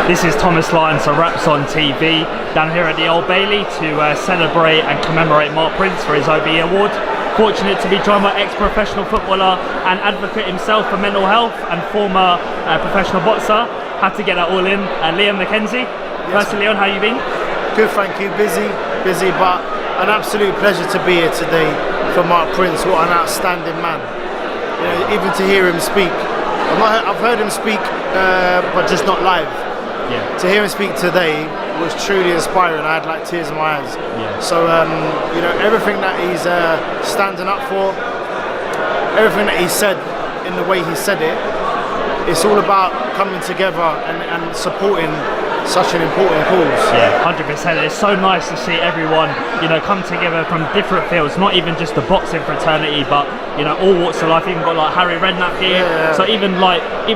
This is Thomas Lyons for Raps on TV, down here at the Old Bailey to celebrate and commemorate Mark Prince for his OBE award. Fortunate to be joined by ex-professional footballer and advocate himself for mental health and former professional boxer. Had to get that all in. Liam Mckenzie. Yes. Firstly, Leon, how you been? Good, thank you. Busy, but an absolute pleasure to be here today for Mark Prince. What an outstanding man. You know, even to hear him speak. I've heard him speak, but just not live. Yeah. To hear him speak today was truly inspiring. I had like tears in my eyes. Yeah. So you know, everything that he's standing up for, everything that he said in the way he said it, it's all about coming together and supporting such an important cause. Yeah, 100%. It's so nice to see everyone, you know, come together from different fields, not even just the boxing fraternity, but, you know, all walks of life. Even got like Harry Redknapp here. Yeah. So even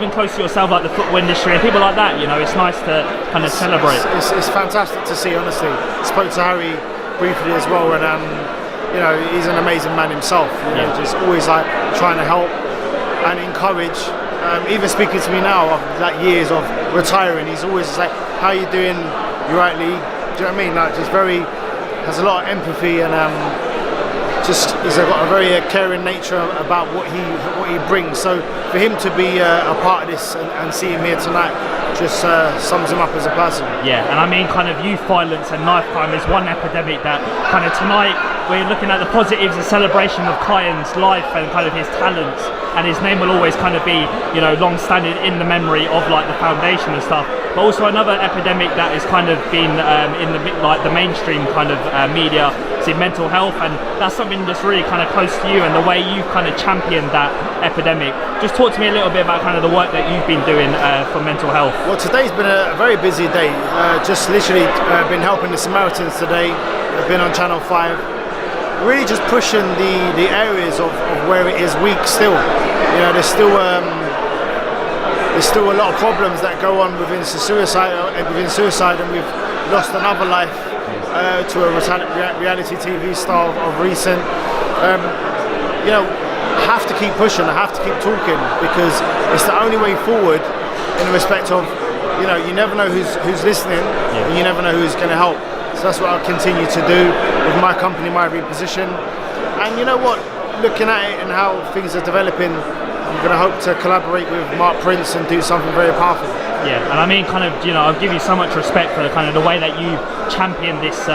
close to yourself, like the football industry and people like that, you know, it's nice to kind of celebrate. It's fantastic to see, honestly. Spoke to Harry briefly as well, and you know, he's an amazing man himself. You know, just always like trying to help and encourage. Even speaking to me now after like years of retiring, he's always just like, "How you doing? You right, Lee?" Do you know what I mean? Like, just has a lot of empathy, and he's got a very caring nature about what he brings. So for him to be a part of this and see him here tonight just sums him up as a person. Yeah, and I mean, kind of youth violence and knife crime is one epidemic that kind of tonight we're looking at the positives, the celebration of Lyons' life and kind of his talents, and his name will always kind of be, you know, long-standing in the memory of like the foundation and stuff. But also another epidemic that has kind of been in the mainstream kind of media, is in mental health, and that's something that's really kind of close to you and the way you've kind of championed that epidemic. Just talk to me a little bit about kind of the work that you've been doing for mental health. Well, today's been a very busy day. Just literally been helping the Samaritans today. I've been on Channel 5. Really just pushing the areas of where it is weak still. You know, there's still a lot of problems that go on within suicide, and we've lost another life to a reality TV star of recent. You know, I have to keep pushing, I have to keep talking, because it's the only way forward in the respect of, you know, you never know who's listening, and you never know who's going to help. So that's what I'll continue to do with my company, My Reposition. And you know what, looking at it and how things are developing, I'm going to hope to collaborate with Mark Prince and do something very powerful. Yeah, and I mean, kind of, you know, I'll give you so much respect for kind of the way that you champion this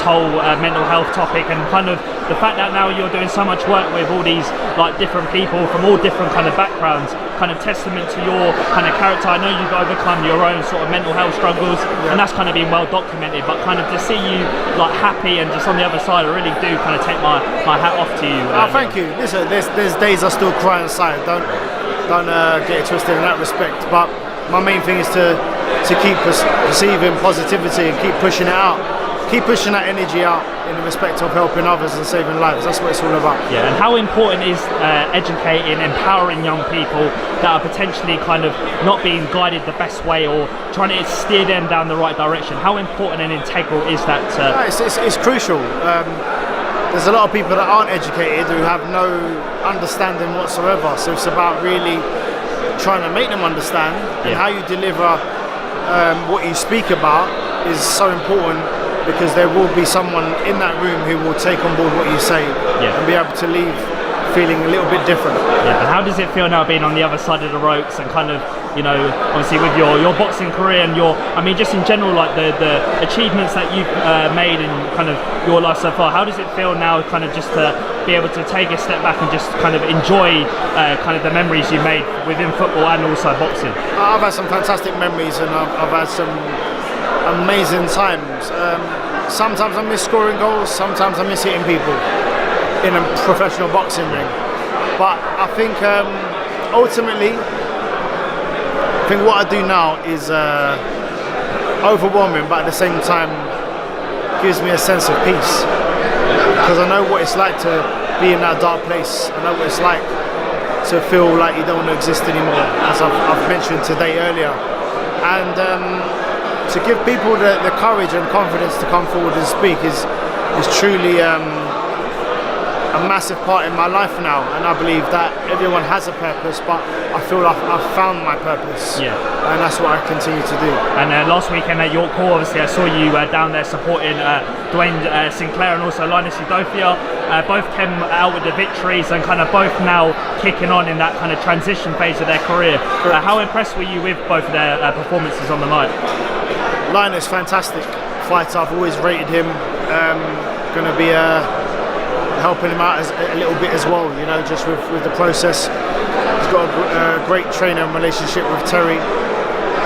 whole mental health topic, and kind of the fact that now you're doing so much work with all these like different people from all different kind of backgrounds, kind of testament to your kind of character. I know you've overcome your own sort of mental health struggles, and that's kind of been well documented, but kind of to see you like happy and just on the other side, I really do kind of take my hat off to you. Thank you. Listen, there's days I still cry inside. Don't get it twisted in that respect, but my main thing is to keep perceiving positivity and keep pushing it out, keep pushing that energy out in the respect of helping others and saving lives. That's what it's all about. Yeah, and how important is educating, empowering young people that are potentially kind of not being guided the best way, or trying to steer them down the right direction? How important and integral is that? It's crucial. There's a lot of people that aren't educated who have no understanding whatsoever. So it's about really trying to make them understand, and how you deliver what you speak about is so important, because there will be someone in that room who will take on board what you say and be able to leave feeling a little bit different. Yeah, and how does it feel now being on the other side of the ropes and kind of, you know, obviously with your boxing career and I mean just in general, like the achievements that you've made in kind of your life so far, how does it feel now kind of just to be able to take a step back and just kind of enjoy kind of the memories you made within football and also boxing? I've had some fantastic memories, and I've had some amazing times. Sometimes I miss scoring goals, sometimes I miss hitting people in a professional boxing ring. But I think ultimately, I think what I do now is overwhelming, but at the same time gives me a sense of peace, because I know what it's like to be in that dark place. I know what it's like to feel like you don't want to exist anymore, as I've mentioned today earlier. And to give people the courage and confidence to come forward and speak is truly a massive part in my life now, and I believe that everyone has a purpose, but I feel like I've found my purpose. Yeah. And that's what I continue to do. And last weekend at York Hall, obviously I saw you down there supporting Dwayne Sinclair and also Lyons. Both came out with the victories and kind of both now kicking on in that kind of transition phase of their career. How impressed were you with both of their performances on the night? Lyons is fantastic fighter. I've always rated him. Going to be helping him out a little bit as well, you know, just with the process. He's got a great trainer and relationship with Terry.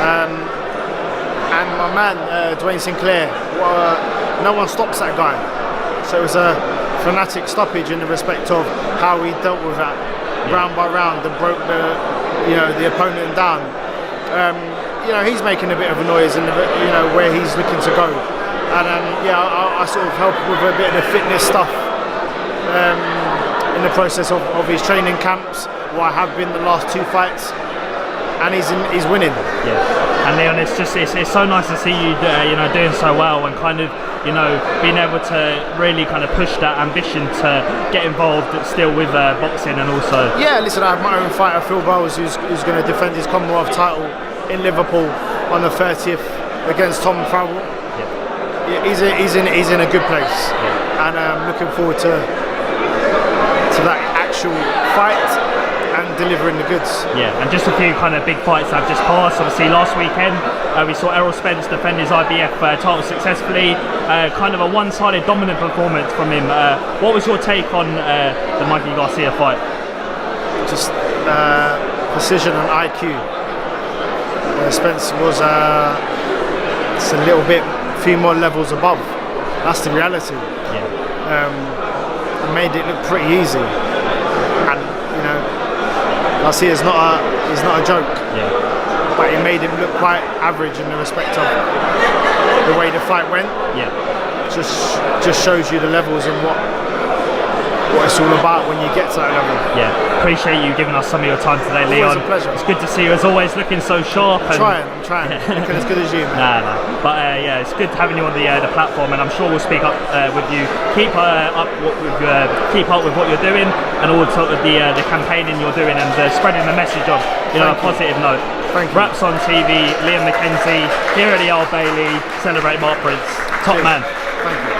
And my man, Dwayne Sinclair, no one stops that guy. So it was a fanatic stoppage in the respect of how he dealt with that, round by round, and broke the opponent down. You know, he's making a bit of a noise in where he's looking to go. And I sort of help with a bit of the fitness stuff in the process of his training camps, where I have been the last 2 fights, and he's winning. Yeah, and Leon, it's so nice to see you doing so well and kind of being able to really kind of push that ambition to get involved still with boxing and also. Yeah, listen, I have my own fighter, Phil Bowles, who's going to defend his Commonwealth title in Liverpool on the 30th against Tom Farrell. Yeah. He's in a good place, and I'm looking forward to that actual fight and delivering the goods. Yeah, and just a few kind of big fights that have just passed. Obviously, last weekend we saw Errol Spence defend his IBF title successfully. Kind of a one-sided dominant performance from him. What was your take on the Mikey Garcia fight? Just precision and IQ. Spence was it's a little bit, few more levels above. That's the reality. Yeah. Made it look pretty easy, and Garcia's not a joke. Yeah. But he made him look quite average in the respect of the way the fight went. Yeah. Just shows you the levels and what it's all about when you get to that level. Yeah, appreciate you giving us some of your time today, Leon. Always a pleasure. It's good to see you as always, looking so sharp. I'm trying. Looking as good as you, man. Nah. But it's good having you on the platform, and I'm sure we'll speak up with you. Keep up with what you're doing, and also with the campaigning you're doing, and spreading the message of a positive note. Thank you. Raps on TV, Liam Mckenzie here at the Old Bailey. Celebrate Mark Prince. Top man. Thank you.